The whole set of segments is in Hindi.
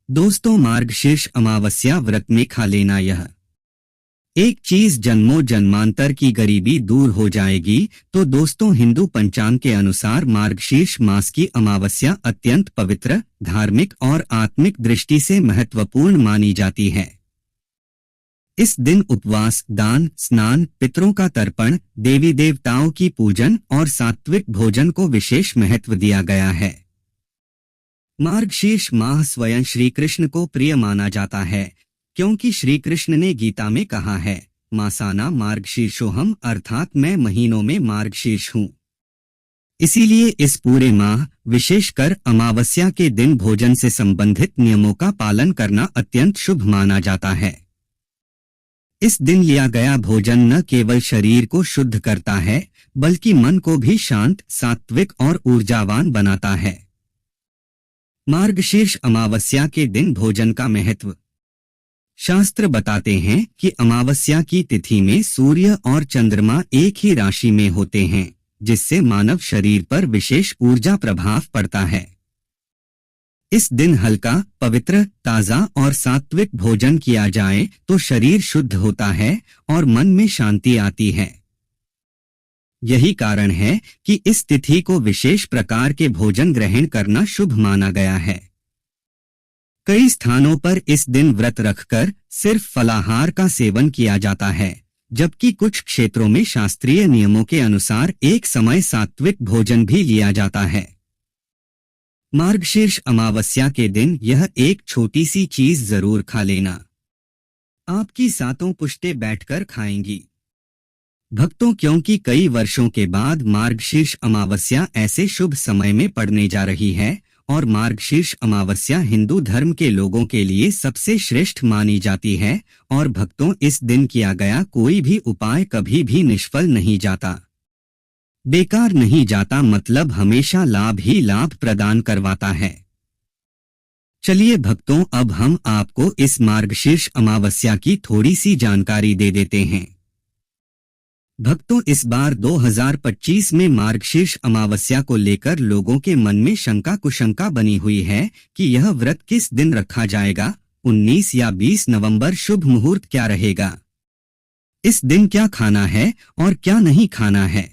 दोस्तों, मार्गशीर्ष अमावस्या व्रत में खा लेना यह एक चीज जन्मों जन्मांतर की गरीबी दूर हो जाएगी। तो दोस्तों, हिंदू पंचांग के अनुसार मार्गशीर्ष मास की अमावस्या अत्यंत पवित्र, धार्मिक और आत्मिक दृष्टि से महत्वपूर्ण मानी जाती है। इस दिन उपवास, दान, स्नान, पितरों का तर्पण, देवी देवताओं की पूजन और सात्विक भोजन को विशेष महत्व दिया गया है। मार्गशीर्ष माह स्वयं श्री कृष्ण को प्रिय माना जाता है, क्योंकि श्री कृष्ण ने गीता में कहा है, मासाना मार्गशीर्षोहम, अर्थात मैं महीनों में मार्गशीर्ष हूँ। इसीलिए इस पूरे माह, विशेषकर अमावस्या के दिन भोजन से संबंधित नियमों का पालन करना अत्यंत शुभ माना जाता है। इस दिन लिया गया भोजन न केवल शरीर को शुद्ध करता है, बल्कि मन को भी शांत, सात्विक और ऊर्जावान बनाता है। मार्गशीर्ष अमावस्या के दिन भोजन का महत्व। शास्त्र बताते हैं कि अमावस्या की तिथि में सूर्य और चंद्रमा एक ही राशि में होते हैं, जिससे मानव शरीर पर विशेष ऊर्जा प्रभाव पड़ता है। इस दिन हल्का, पवित्र, ताजा और सात्विक भोजन किया जाए तो शरीर शुद्ध होता है और मन में शांति आती है। यही कारण है कि इस तिथि को विशेष प्रकार के भोजन ग्रहण करना शुभ माना गया है। कई स्थानों पर इस दिन व्रत रखकर सिर्फ फलाहार का सेवन किया जाता है, जबकि कुछ क्षेत्रों में शास्त्रीय नियमों के अनुसार एक समय सात्विक भोजन भी लिया जाता है। मार्गशीर्ष अमावस्या के दिन यह एक छोटी सी चीज जरूर खा लेना। आपकी सातों पुश्तें बैठकर खाएंगी। भक्तों, क्योंकि कई वर्षों के बाद मार्गशीर्ष अमावस्या ऐसे शुभ समय में पड़ने जा रही है और मार्गशीर्ष अमावस्या हिंदू धर्म के लोगों के लिए सबसे श्रेष्ठ मानी जाती है, और भक्तों, इस दिन किया गया कोई भी उपाय कभी भी निष्फल नहीं जाता, बेकार नहीं जाता, मतलब हमेशा लाभ ही लाभ प्रदान करवाता है। चलिए भक्तों, अब हम आपको इस मार्गशीर्ष अमावस्या की थोड़ी सी जानकारी दे देते हैं। भक्तों, इस बार 2025 में मार्गशीर्ष अमावस्या को लेकर लोगों के मन में शंका कुशंका बनी हुई है कि यह व्रत किस दिन रखा जाएगा, 19 या 20 नवंबर, शुभ मुहूर्त क्या रहेगा, इस दिन क्या खाना है और क्या नहीं खाना है।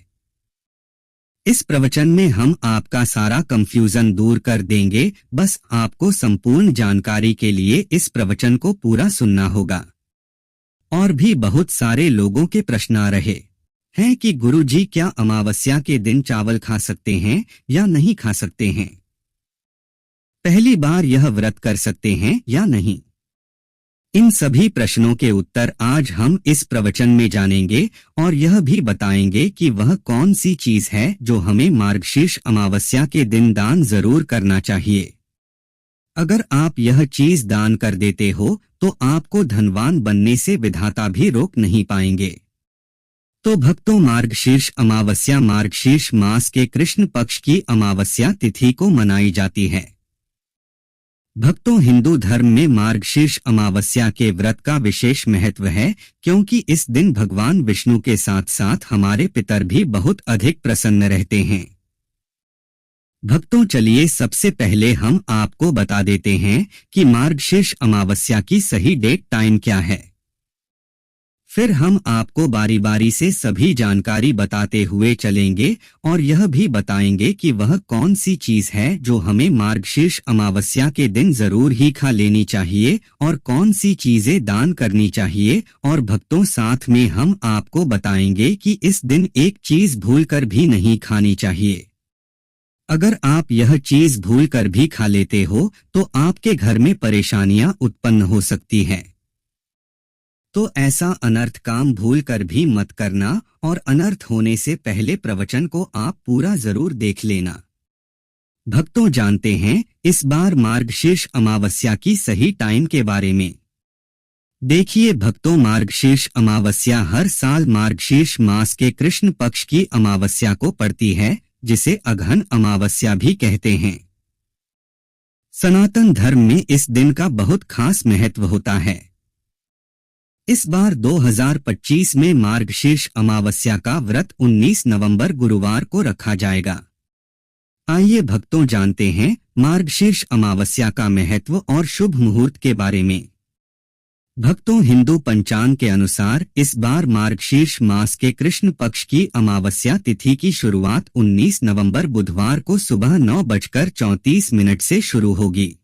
इस प्रवचन में हम आपका सारा कंफ्यूजन दूर कर देंगे। बस आपको संपूर्ण जानकारी के लिए इस प्रवचन को पूरा सुनना होगा। और भी बहुत सारे लोगों के प्रश्न आ रहे हैं कि गुरुजी, क्या अमावस्या के दिन चावल खा सकते हैं या नहीं खा सकते हैं? पहली बार यह व्रत कर सकते हैं या नहीं? इन सभी प्रश्नों के उत्तर आज हम इस प्रवचन में जानेंगे और यह भी बताएंगे कि वह कौन सी चीज है जो हमें मार्गशीर्ष अमावस्या के दिन दान जरूर करना चाहिए। अगर आप यह चीज दान कर देते हो तो आपको धनवान बनने से विधाता भी रोक नहीं पाएंगे। तो भक्तों, मार्गशीर्ष अमावस्या मार्गशीर्ष मास के कृष्ण पक्ष की अमावस्या तिथि को मनाई जाती है। भक्तों, हिंदू धर्म में मार्गशीर्ष अमावस्या के व्रत का विशेष महत्व है, क्योंकि इस दिन भगवान विष्णु के साथ साथ हमारे पितर भी बहुत अधिक प्रसन्न रहते हैं। भक्तों, चलिए सबसे पहले हम आपको बता देते हैं कि मार्गशीर्ष अमावस्या की सही डेट टाइम क्या है। फिर हम आपको बारी बारी से सभी जानकारी बताते हुए चलेंगे और यह भी बताएंगे कि वह कौन सी चीज है जो हमें मार्गशीर्ष अमावस्या के दिन जरूर ही खा लेनी चाहिए और कौन सी चीजें दान करनी चाहिए। और भक्तों, साथ में हम आपको बताएंगे कि इस दिन एक चीज भूलकर भी नहीं खानी चाहिए। अगर आप यह चीज भूलकर भी खा लेते हो तो आपके घर में परेशानियां उत्पन्न हो सकती हैं। तो ऐसा अनर्थ काम भूलकर भी मत करना और अनर्थ होने से पहले प्रवचन को आप पूरा जरूर देख लेना। भक्तों, जानते हैं इस बार मार्गशीर्ष अमावस्या की सही टाइम के बारे में। देखिए भक्तों, मार्गशीर्ष अमावस्या हर साल मार्गशीर्ष मास के कृष्ण पक्ष की अमावस्या को पड़ती है, जिसे अगहन अमावस्या भी कहते हैं। सनातन धर्म में इस दिन का बहुत खास महत्व होता है। इस बार 2025 में मार्गशीर्ष अमावस्या का व्रत 19 नवंबर गुरुवार को रखा जाएगा। आइए भक्तों जानते हैं मार्गशीर्ष अमावस्या का महत्व और शुभ मुहूर्त के बारे में। भक्तों, हिंदू पंचांग के अनुसार इस बार मार्गशीर्ष मास के कृष्ण पक्ष की अमावस्या तिथि की शुरुआत 19 नवंबर बुधवार को सुबह 9:34 से शुरू होगी।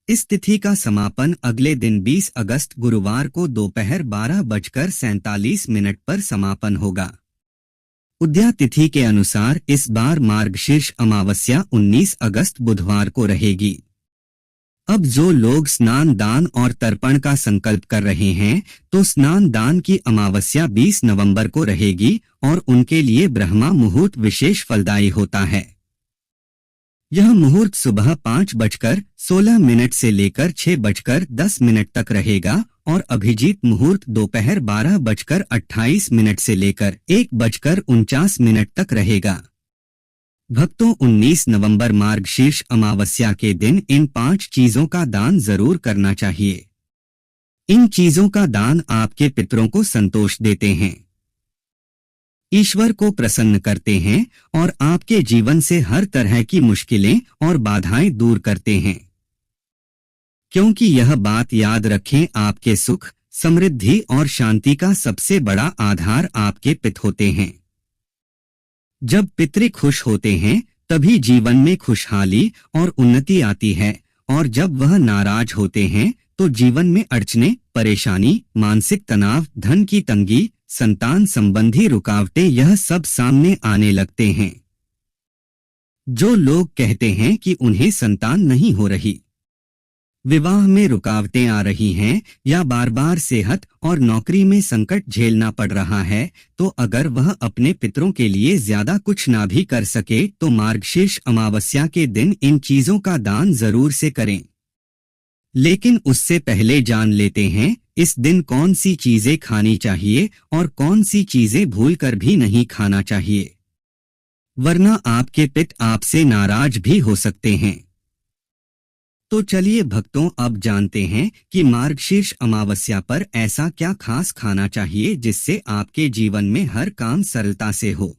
इस तिथि का समापन अगले दिन 20 अगस्त गुरुवार को दोपहर 12:47 पर समापन होगा। उदया तिथि के अनुसार इस बार मार्गशीर्ष अमावस्या 19 अगस्त बुधवार को रहेगी। अब जो लोग स्नान दान और तर्पण का संकल्प कर रहे हैं तो स्नान दान की अमावस्या 20 नवंबर को रहेगी और उनके लिए ब्रह्मा मुहूर्त विशेष फलदायी होता है। यह मुहूर्त सुबह 5:16 से लेकर 6:10 तक रहेगा और अभिजीत मुहूर्त दोपहर 12:28 से लेकर 1:49 तक रहेगा। भक्तों, 19 नवंबर मार्गशीर्ष अमावस्या के दिन इन 5 चीजों का दान जरूर करना चाहिए। इन चीजों का दान आपके पितरों को संतोष देते हैं, ईश्वर को प्रसन्न करते हैं और आपके जीवन से हर तरह की मुश्किलें और बाधाएं दूर करते हैं। क्योंकि यह बात याद रखें, आपके सुख, समृद्धि और शांति का सबसे बड़ा आधार आपके पिता होते हैं। जब पितृ खुश होते हैं तभी जीवन में खुशहाली और उन्नति आती है, और जब वह नाराज होते हैं तो जीवन में अड़चने, परेशानी, मानसिक तनाव, धन की तंगी, संतान संबंधी रुकावटें, यह सब सामने आने लगते हैं। जो लोग कहते हैं कि उन्हें संतान नहीं हो रही, विवाह में रुकावटें आ रही हैं या बार बार सेहत और नौकरी में संकट झेलना पड़ रहा है, तो अगर वह अपने पितरों के लिए ज्यादा कुछ ना भी कर सके तो मार्गशीर्ष अमावस्या के दिन इन चीजों का दान जरूर से करें। लेकिन उससे पहले जान लेते हैं इस दिन कौन सी चीजें खानी चाहिए और कौन सी चीजें भूलकर भी नहीं खाना चाहिए, वरना आपके पिता आपसे नाराज भी हो सकते हैं। तो चलिए भक्तों, अब जानते हैं कि मार्गशीर्ष अमावस्या पर ऐसा क्या खास खाना चाहिए जिससे आपके जीवन में हर काम सरलता से हो,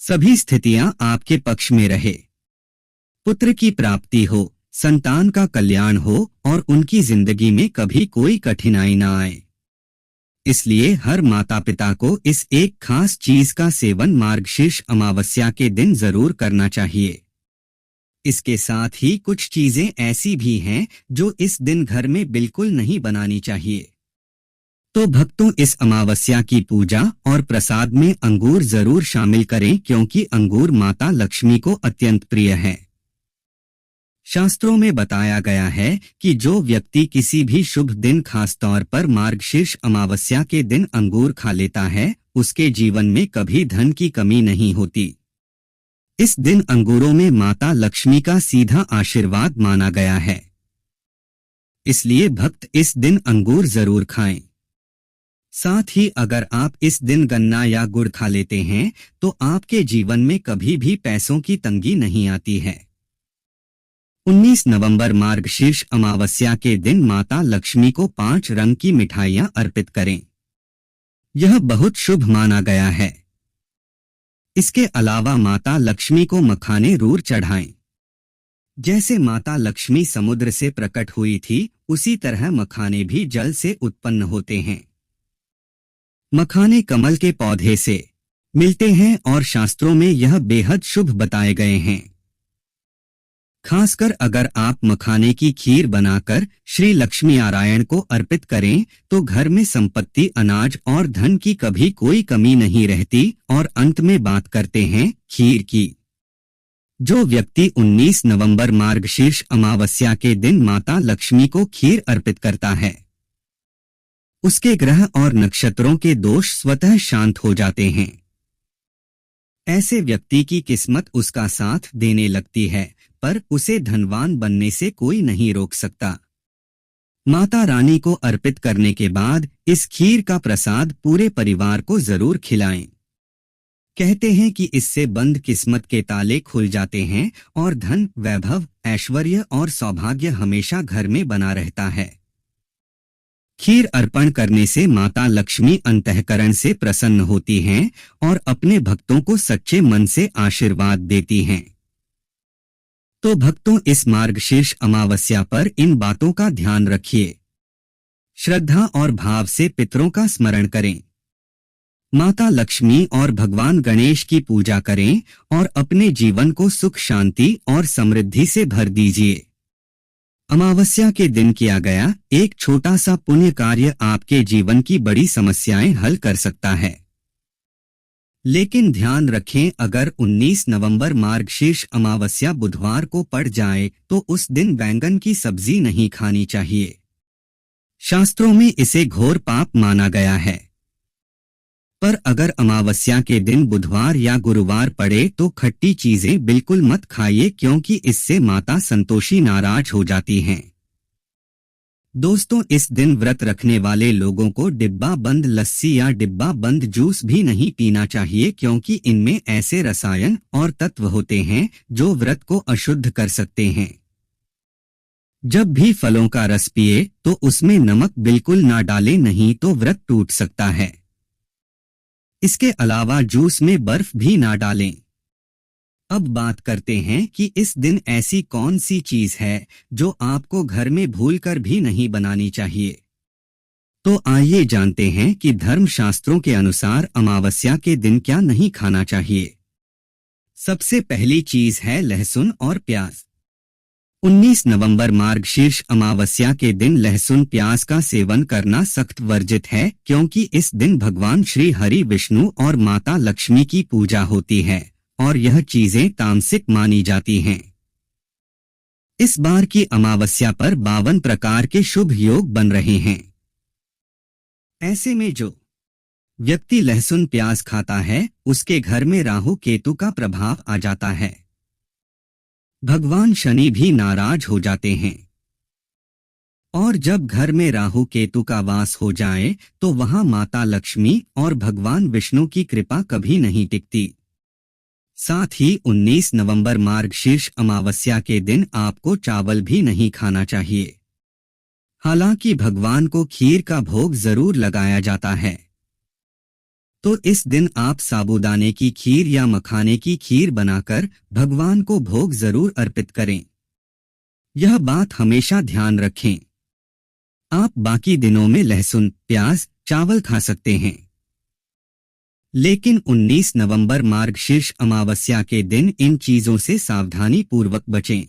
सभी स्थितियां आपके पक्ष में रहे, पुत्र की प्राप्ति हो, संतान का कल्याण हो और उनकी जिंदगी में कभी कोई कठिनाई ना आए। इसलिए हर माता पिता को इस एक खास चीज का सेवन मार्गशीर्ष अमावस्या के दिन जरूर करना चाहिए। इसके साथ ही कुछ चीजें ऐसी भी हैं जो इस दिन घर में बिल्कुल नहीं बनानी चाहिए। तो भक्तों, इस अमावस्या की पूजा और प्रसाद में अंगूर जरूर शामिल करें, क्योंकि अंगूर माता लक्ष्मी को अत्यंत प्रिय है। शास्त्रों में बताया गया है कि जो व्यक्ति किसी भी शुभ दिन, खास तौर पर मार्गशीर्ष अमावस्या के दिन अंगूर खा लेता है, उसके जीवन में कभी धन की कमी नहीं होती। इस दिन अंगूरों में माता लक्ष्मी का सीधा आशीर्वाद माना गया है। इसलिए भक्त इस दिन अंगूर जरूर खाएं। साथ ही अगर आप इस दिन गन्ना या गुड़ खा लेते हैं तो आपके जीवन में कभी भी पैसों की तंगी नहीं आती है। 19 नवंबर मार्गशीर्ष अमावस्या के दिन माता लक्ष्मी को 5 रंग की मिठाइयां अर्पित करें। यह बहुत शुभ माना गया है। इसके अलावा माता लक्ष्मी को मखाने रूर चढ़ाएं। जैसे माता लक्ष्मी समुद्र से प्रकट हुई थी, उसी तरह मखाने भी जल से उत्पन्न होते हैं। मखाने कमल के पौधे से मिलते हैं और शास्त्रों में यह बेहद शुभ बताए गए हैं। खासकर अगर आप मखाने की खीर बनाकर श्री लक्ष्मी नारायण को अर्पित करें तो घर में संपत्ति, अनाज और धन की कभी कोई कमी नहीं रहती। और अंत में बात करते हैं खीर की। जो व्यक्ति 19 नवंबर मार्गशीर्ष अमावस्या के दिन माता लक्ष्मी को खीर अर्पित करता है, उसके ग्रह और नक्षत्रों के दोष स्वतः शांत हो जाते हैं। ऐसे व्यक्ति की किस्मत उसका साथ देने लगती है, पर उसे धनवान बनने से कोई नहीं रोक सकता। माता रानी को अर्पित करने के बाद इस खीर का प्रसाद पूरे परिवार को जरूर खिलाएं। कहते हैं कि इससे बंद किस्मत के ताले खुल जाते हैं और धन, वैभव, ऐश्वर्य और सौभाग्य हमेशा घर में बना रहता है। खीर अर्पण करने से माता लक्ष्मी अंतःकरण से प्रसन्न होती हैं और अपने भक्तों को सच्चे मन से आशीर्वाद देती हैं। तो भक्तों, इस मार्गशीर्ष अमावस्या पर इन बातों का ध्यान रखिए। श्रद्धा और भाव से पितरों का स्मरण करें, माता लक्ष्मी और भगवान गणेश की पूजा करें और अपने जीवन को सुख, शांति और समृद्धि से भर दीजिए। अमावस्या के दिन किया गया एक छोटा सा पुण्य कार्य आपके जीवन की बड़ी समस्याएं हल कर सकता है। लेकिन ध्यान रखें, अगर 19 नवंबर मार्गशीर्ष अमावस्या बुधवार को पड़ जाए तो उस दिन बैंगन की सब्जी नहीं खानी चाहिए। शास्त्रों में इसे घोर पाप माना गया है। पर अगर अमावस्या के दिन बुधवार या गुरुवार पड़े तो खट्टी चीजें बिल्कुल मत खाइए, क्योंकि इससे माता संतोषी नाराज हो जाती हैं। दोस्तों, इस दिन व्रत रखने वाले लोगों को डिब्बा बंद लस्सी या डिब्बा बंद जूस भी नहीं पीना चाहिए, क्योंकि इनमें ऐसे रसायन और तत्व होते हैं जो व्रत को अशुद्ध कर सकते हैं। जब भी फलों का रस पिए तो उसमें नमक बिल्कुल ना डालें, नहीं तो व्रत टूट सकता है। इसके अलावा जूस में बर्फ भी ना डालें। अब बात करते हैं कि इस दिन ऐसी कौन सी चीज है जो आपको घर में भूलकर भी नहीं बनानी चाहिए। तो आइए जानते हैं कि धर्मशास्त्रों के अनुसार अमावस्या के दिन क्या नहीं खाना चाहिए। सबसे पहली चीज है लहसुन और प्याज। 19 नवंबर मार्गशीर्ष अमावस्या के दिन लहसुन प्याज का सेवन करना सख्त वर्जित है, क्योंकि इस दिन भगवान श्री हरि विष्णु और माता लक्ष्मी की पूजा होती है और यह चीजें तामसिक मानी जाती हैं। इस बार की अमावस्या पर 52 प्रकार के शुभ योग बन रहे हैं। ऐसे में जो व्यक्ति लहसुन प्याज खाता है उसके घर में राहु केतु का प्रभाव आ जाता है। भगवान शनि भी नाराज हो जाते हैं और जब घर में राहु केतु का वास हो जाए तो वहां माता लक्ष्मी और भगवान विष्णु की कृपा कभी नहीं टिकती। साथ ही 19 नवंबर मार्गशीर्ष अमावस्या के दिन आपको चावल भी नहीं खाना चाहिए। हालांकि भगवान को खीर का भोग जरूर लगाया जाता है, तो इस दिन आप साबूदाने की खीर या मखाने की खीर बनाकर भगवान को भोग जरूर अर्पित करें। यह बात हमेशा ध्यान रखें। आप बाकी दिनों में लहसुन, प्याज, चावल खा सकते हैं, लेकिन 19 नवंबर मार्गशीर्ष अमावस्या के दिन इन चीजों से सावधानी पूर्वक बचें।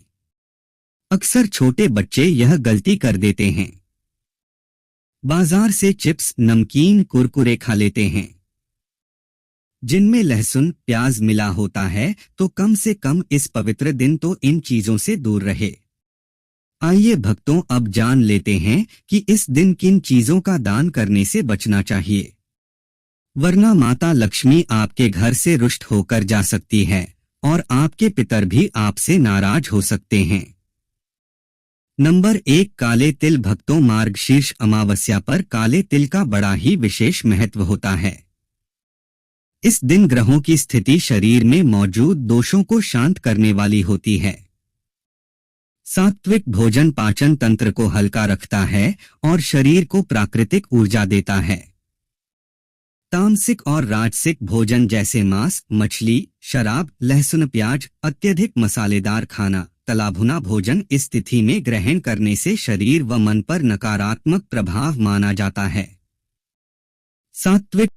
अक्सर छोटे बच्चे यह गलती कर देते हैं। बाजार से चिप्स, नमकीन, कुरकुरे खा लेते हैं जिनमें लहसुन, प्याज मिला होता है, तो कम से कम इस पवित्र दिन तो इन चीजों से दूर रहे। आइए भक्तों, अब जान लेते हैं कि इस दिन किन चीजों का दान करने से बचना चाहिए, वरना माता लक्ष्मी आपके घर से रुष्ट होकर जा सकती है और आपके पितर भी आपसे नाराज हो सकते हैं। नंबर 1, काले तिल। भक्तों, मार्गशीर्ष अमावस्या पर काले तिल का बड़ा ही विशेष महत्व होता है। इस दिन ग्रहों की स्थिति शरीर में मौजूद दोषों को शांत करने वाली होती है। सात्विक भोजन पाचन तंत्र को हल्का रखता है और शरीर को प्राकृतिक ऊर्जा देता है। तामसिक और राजसिक भोजन जैसे मांस, मछली, शराब, लहसुन, प्याज, अत्यधिक मसालेदार खाना, तला भुना भोजन इस तिथि में ग्रहण करने से शरीर व मन पर नकारात्मक प्रभाव माना जाता है। सात्विक